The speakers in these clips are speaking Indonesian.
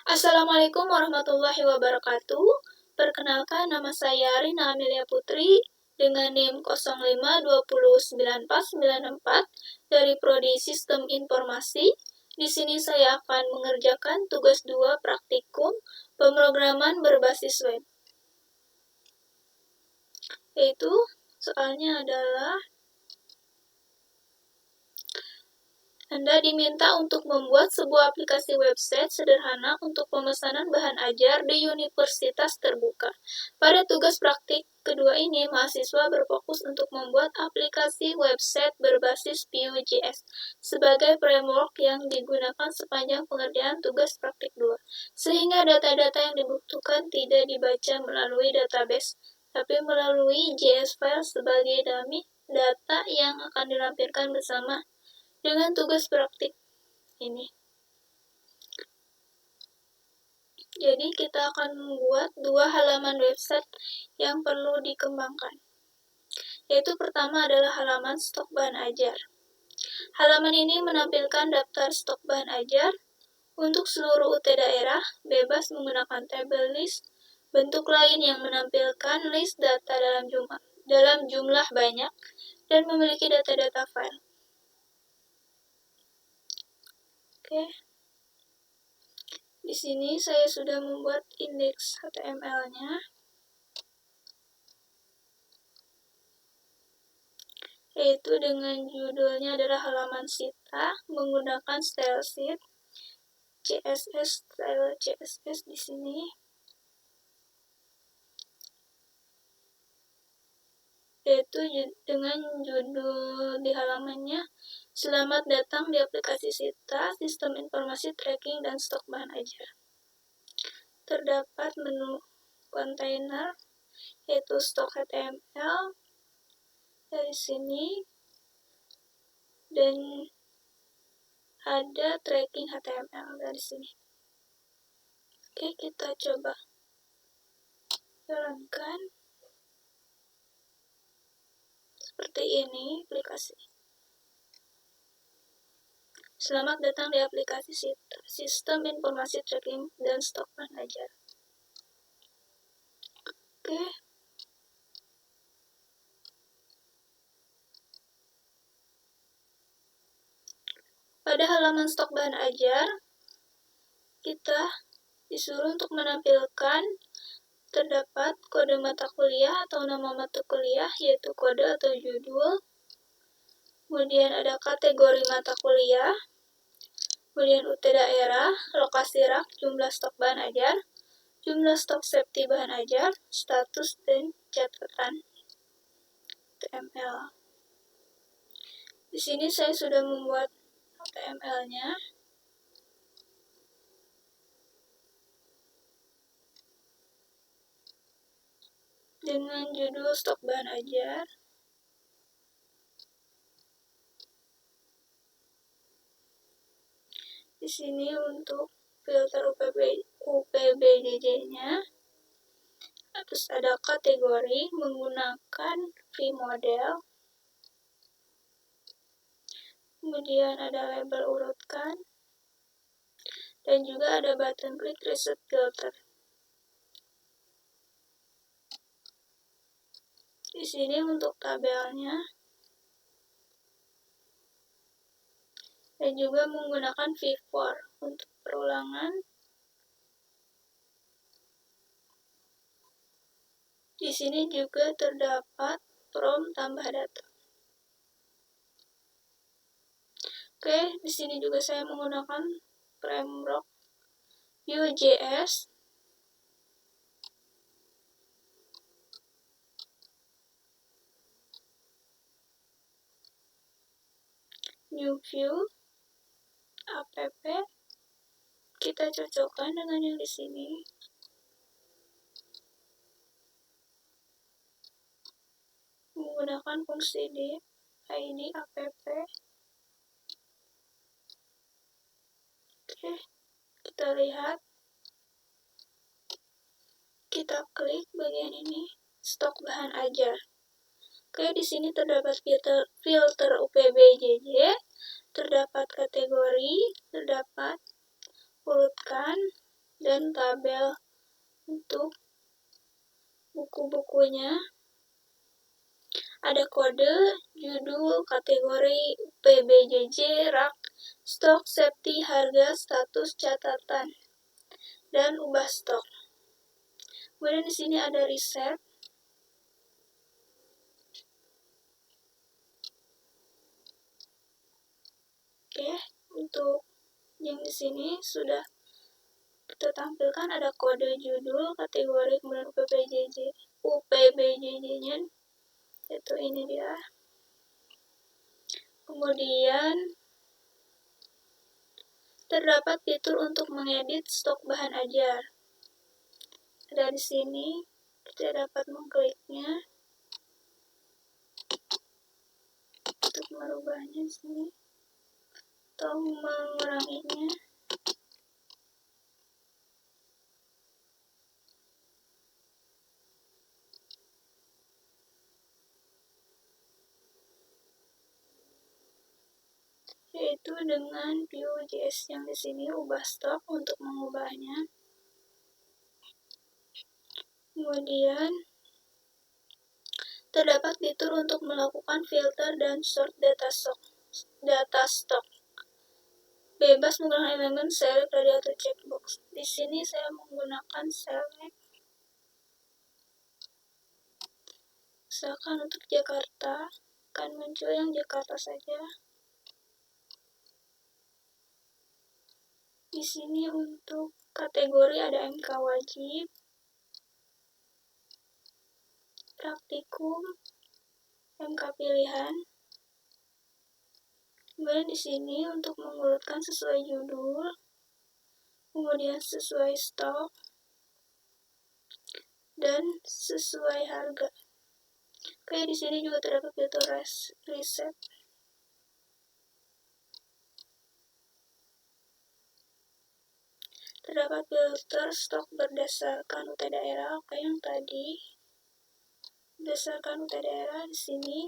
Assalamualaikum warahmatullahi wabarakatuh. Perkenalkan, nama saya Rina Amelia Putri dengan NIM 05209494 dari Prodi Sistem Informasi. Di sini saya akan mengerjakan tugas 2 praktikum pemrograman berbasis web. Yaitu soalnya adalah Anda diminta untuk membuat sebuah aplikasi website sederhana untuk pemesanan bahan ajar di universitas terbuka. Pada tugas praktik kedua ini, mahasiswa berfokus untuk membuat aplikasi website berbasis Vue.js sebagai framework yang digunakan sepanjang pengerjaan tugas praktik 2, sehingga data-data yang dibutuhkan tidak dibaca melalui database, tapi melalui JS file sebagai dummy data yang akan dilampirkan bersama dengan tugas praktik ini. Jadi kita akan membuat 2 halaman website yang perlu dikembangkan. Yaitu pertama adalah halaman stok bahan ajar. Halaman ini menampilkan daftar stok bahan ajar untuk seluruh UT daerah, bebas menggunakan table list, bentuk lain yang menampilkan list data dalam jumlah banyak, dan memiliki data-data file. Oke. Di sini saya sudah membuat indeks HTML-nya, yaitu dengan judulnya adalah halaman sita menggunakan style sheet CSS, style CSS di sini. Yaitu dengan judul di halamannya, "Selamat datang di aplikasi Sita, Sistem Informasi Tracking dan Stok Bahan Ajar." Terdapat menu kontainer, yaitu stok HTML dari sini, dan ada tracking HTML dari sini. Oke, kita coba jalankan. Seperti ini aplikasi. Selamat datang di aplikasi Sita, Sistem Informasi Tracking dan Stok Bahan Ajar. Oke. Pada halaman stok bahan ajar, kita disuruh untuk menampilkan terdapat kode mata kuliah atau nama mata kuliah, yaitu kode atau judul. Kemudian ada kategori mata kuliah, kemudian UT daerah, lokasi rak, jumlah stok bahan ajar, jumlah stok safety bahan ajar, status, dan catatan HTML. Di sini saya sudah membuat HTML-nya. Dengan judul stok bahan ajar. Di sini untuk filter UPBJJ-nya, terus ada kategori menggunakan vModel, kemudian ada label urutkan, dan juga ada button klik reset filter. Di sini untuk tabelnya, dan juga menggunakan V4 untuk perulangan. Di sini juga terdapat prompt tambah data. Oke, di sini juga saya menggunakan framework Vue.js. New view, app, kita cocokkan dengan yang di sini. Menggunakan fungsi div, id, app. Oke, kita lihat. Kita klik bagian ini, stok bahan ajar. Oke, di sini terdapat filter UPBJJ, terdapat kategori, terdapat urutkan, dan tabel untuk buku-bukunya. Ada kode, judul, kategori, PBJJ, rak, stok, safety, harga, status, catatan, dan ubah stok. Kemudian di sini ada riset. Oke, untuk yang di sini sudah kita tampilkan ada kode judul, kategori, kemudian UPBJJ-nya, itu ini dia. Kemudian terdapat fitur untuk mengedit stok bahan ajar. Ada di sini, kita dapat mengkliknya untuk merubahnya di sini atau menguranginya. Yaitu dengan Vue.js yang di sini ubah stok untuk mengubahnya. Kemudian terdapat fitur untuk melakukan filter dan sort data stok. Bebas menggunakan elemen select dari auto checkbox. Di sini saya menggunakan select. Misalkan untuk Jakarta, akan muncul yang Jakarta saja. Di sini untuk kategori ada MK wajib, praktikum, MK pilihan. Kemudian di sini untuk mengurutkan sesuai judul, kemudian sesuai stok, dan sesuai harga. Oke, di sini juga terdapat fitur reset. Terdapat filter stok berdasarkan UT daerah. Oke, yang tadi berdasarkan UT daerah di sini.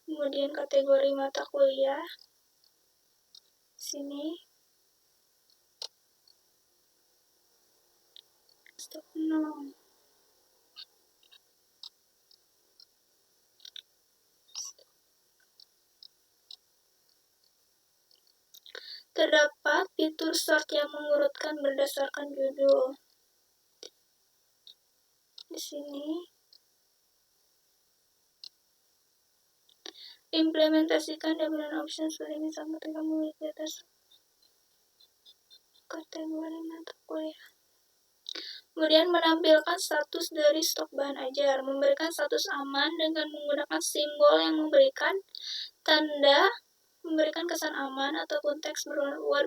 Kemudian kategori mata kuliah. Sini. Stok 0. Terdapat fitur sort yang mengurutkan berdasarkan judul. Di sini implementasikan dominant option seperti misalnya ketika memiliki di atas kategori mata kuliah. Kemudian menampilkan status dari stok bahan ajar, memberikan status aman dengan menggunakan simbol yang memberikan tanda, memberikan kesan aman ataupun teks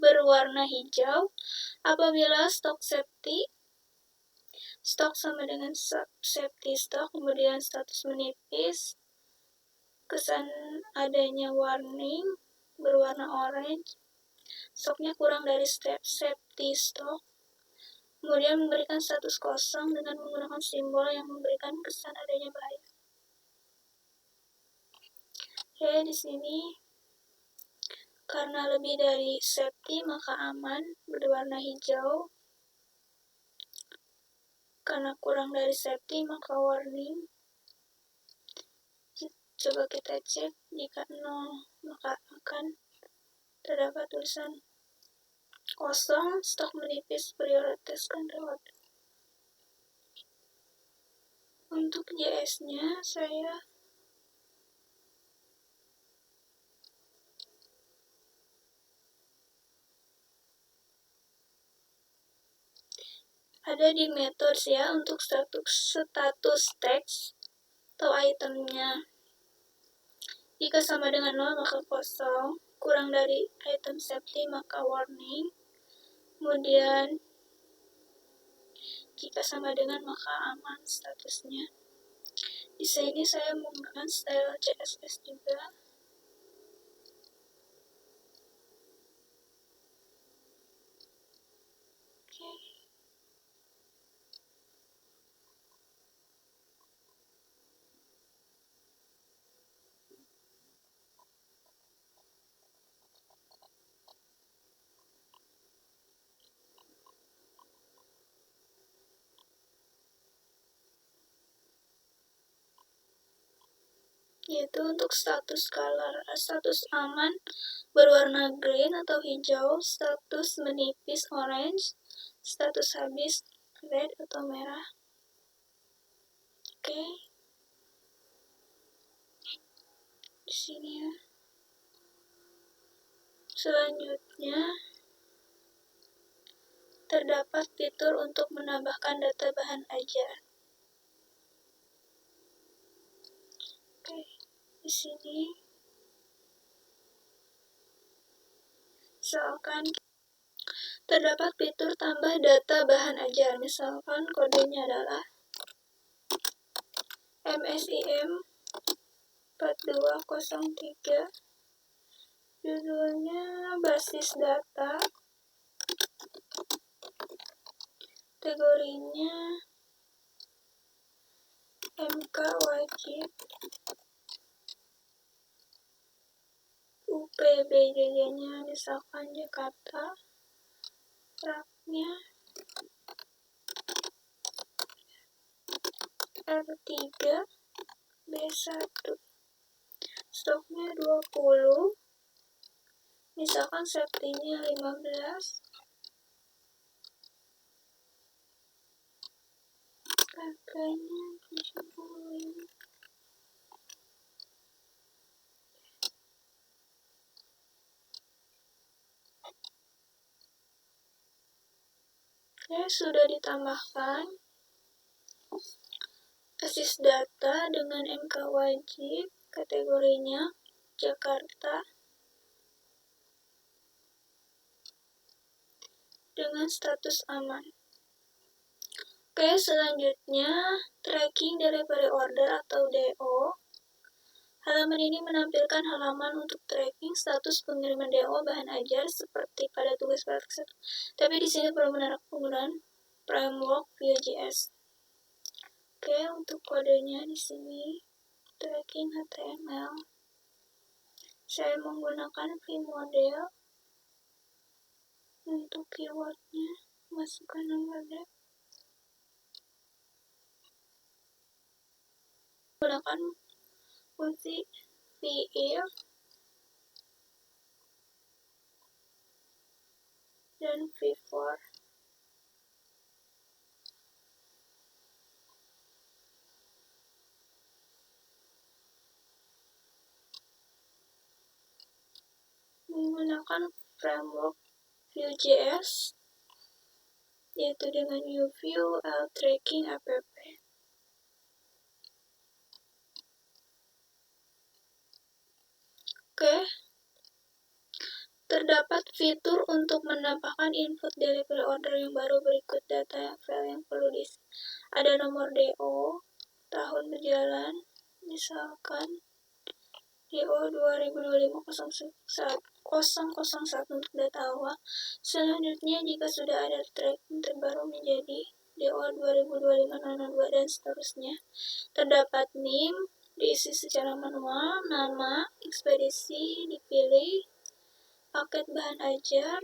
berwarna hijau. Apabila stok safety, stok sama dengan safety stok, kemudian status menipis, kesan adanya warning berwarna orange, stoknya kurang dari safety stok, kemudian memberikan status kosong dengan menggunakan simbol yang memberikan kesan adanya bahaya. Oke, di sini karena lebih dari safety maka aman berwarna hijau. Karena kurang dari safety maka warning. Coba kita cek, jika 0 maka akan terdapat tulisan kosong, stok menipis, prioritaskan lewat. Untuk JS-nya saya ada di methods ya untuk status teks atau itemnya. Jika sama dengan 0 maka kosong, kurang dari item safety maka warning. Kemudian jika sama dengan maka aman statusnya. Di sini saya menggunakan style CSS juga. Oke. yaitu untuk status color, status aman berwarna green atau hijau, status menipis orange, status habis red atau merah. Oke. Di sini ya. Selanjutnya terdapat fitur untuk menambahkan data bahan ajar. Oke, di sini misalkan terdapat fitur tambah data bahan ajar, misalkan kodenya adalah MSIM 4203, judulnya basis data, kategorinya MK wajib, UPBJJ-nya misalkan Jakarta, raknya R3 B1, stoknya 20, misalkan safety-nya 15, harganya 75. Oke, sudah ditambahkan basis data dengan MK wajib, kategorinya Jakarta, dengan status aman. Oke, selanjutnya tracking delivery order atau DO. Halaman ini menampilkan halaman untuk tracking status pengiriman DO bahan ajar seperti pada tugas praktik 1. Tapi di sini perlu menaruh penggunaan framework Vue.js. Oke, untuk kodenya di sini tracking HTML. Saya menggunakan vModel. Untuk keywordnya masukkan nomor dep. Gunakan fungsi vif dan v-for. Menggunakan framework Vue.js, yaitu dengan UView tracking app. Oke, terdapat fitur untuk menambahkan input delivery order yang baru berikut data file yang perlu diisi. Ada nomor DO, tahun berjalan, misalkan DO 2025-001 untuk data awal. Selanjutnya, jika sudah ada tracking terbaru menjadi DO 2025-002 dan seterusnya. Terdapat NIM, diisi secara manual, nama, ekspedisi dipilih, paket bahan ajar,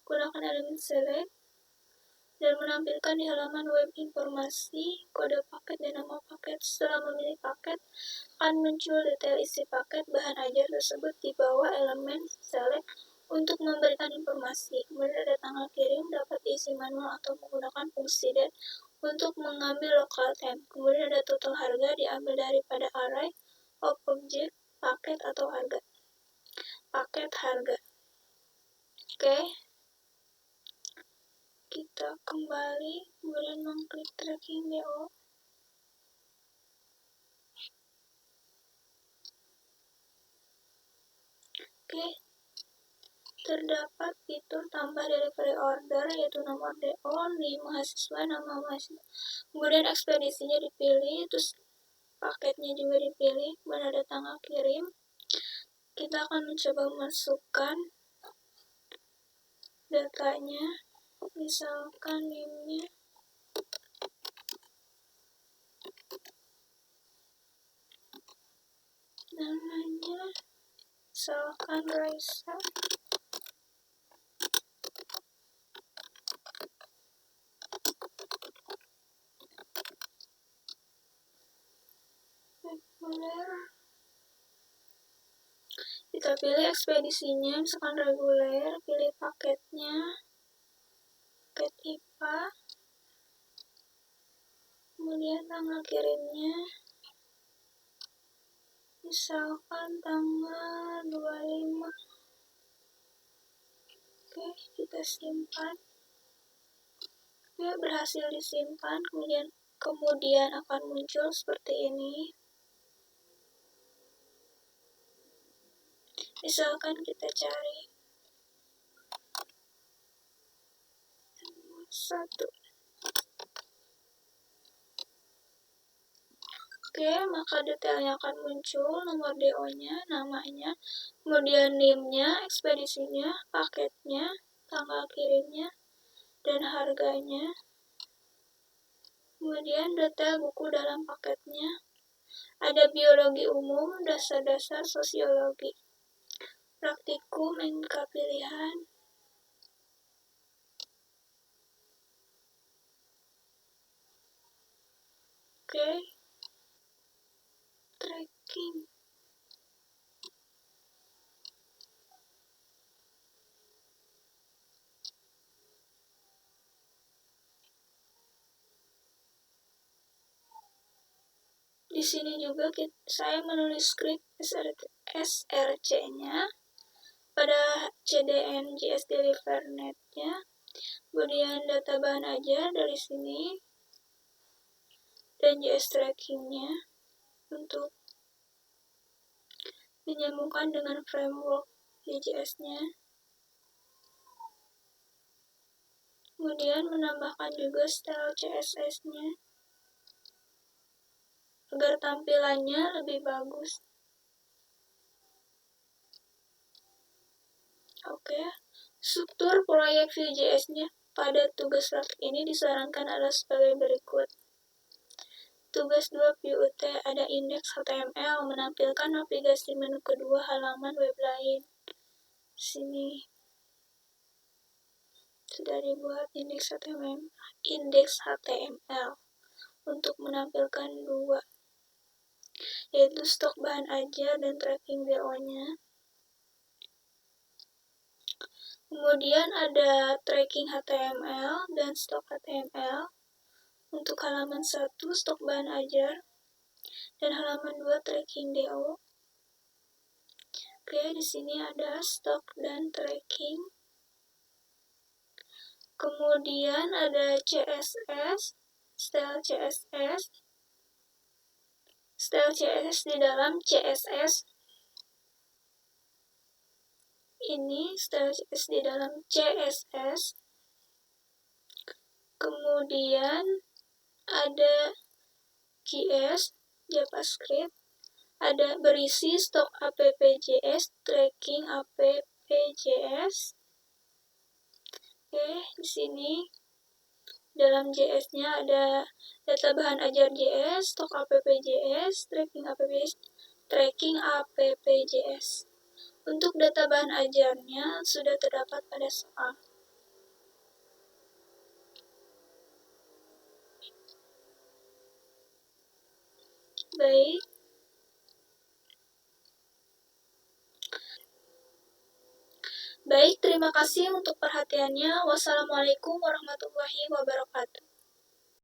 gunakan elemen select, dan menampilkan di halaman web informasi, kode paket dan nama paket. Setelah memilih paket, akan muncul detail isi paket bahan ajar tersebut di bawah elemen select untuk memberikan informasi. Kemudian ada tanggal kirim, dapat diisi manual atau menggunakan fungsi date untuk mengambil local temp. Kemudian ada total harga diambil daripada array of object, paket atau harga. Paket harga. Oke. Kita kembali, kemudian mengklik tracking DO. Oke. Terdapat fitur tambah delivery order, yaitu nomor DO, NIM mahasiswa, nama mahasiswa. Kemudian ekspedisinya dipilih, terus paketnya juga dipilih, kemudian ada tanggal kirim. Kita akan mencoba masukkan datanya, misalkan NIM-nya namanya misalkan Raisa. pilih ekspedisinya, misalkan reguler, pilih paketnya, paket IPA, kemudian tanggal kirimnya, misalkan tanggal 25. Oke, kita simpan. Oke, berhasil disimpan, kemudian akan muncul seperti ini. Misalkan kita cari 1. Oke, maka detailnya akan muncul, nomor DO-nya, namanya, kemudian NIM-nya, ekspedisinya, paketnya, tanggal kirimnya, dan harganya. Kemudian detail buku dalam paketnya. Ada biologi umum, dasar-dasar sosiologi, praktikum, NK pilihan. Oke, tracking. Di sini juga saya menulis script SRC-nya pada CDN JS Deliver Net-nya. Kemudian data bahan ajar dari sini dan JS Tracking-nya untuk menyambungkan dengan framework JS-nya. Kemudian menambahkan juga style CSS-nya agar tampilannya lebih bagus. Oke, struktur proyek Vue.js-nya pada tugas praktik ini disarankan adalah sebagai berikut. Tugas 2 PUT ada indeks HTML menampilkan navigasi menu kedua halaman web lain. Sini sudah dibuat indeks HTML untuk menampilkan 2, yaitu stok bahan ajar dan tracking DO-nya. Kemudian ada tracking HTML dan stok HTML untuk halaman 1 stok bahan ajar dan halaman 2 tracking DO. Oke, di sini ada stok dan tracking. Kemudian ada CSS, style CSS di dalam CSS. Ini style CSS di dalam CSS. Kemudian ada JS, JavaScript, ada berisi stok app.js, tracking app.js. Oke, di sini dalam JS-nya ada data bahan ajar JS, stok app.js, tracking app.js. Untuk data bahan ajarnya sudah terdapat pada soal. Baik, terima kasih untuk perhatiannya. Wassalamualaikum warahmatullahi wabarakatuh.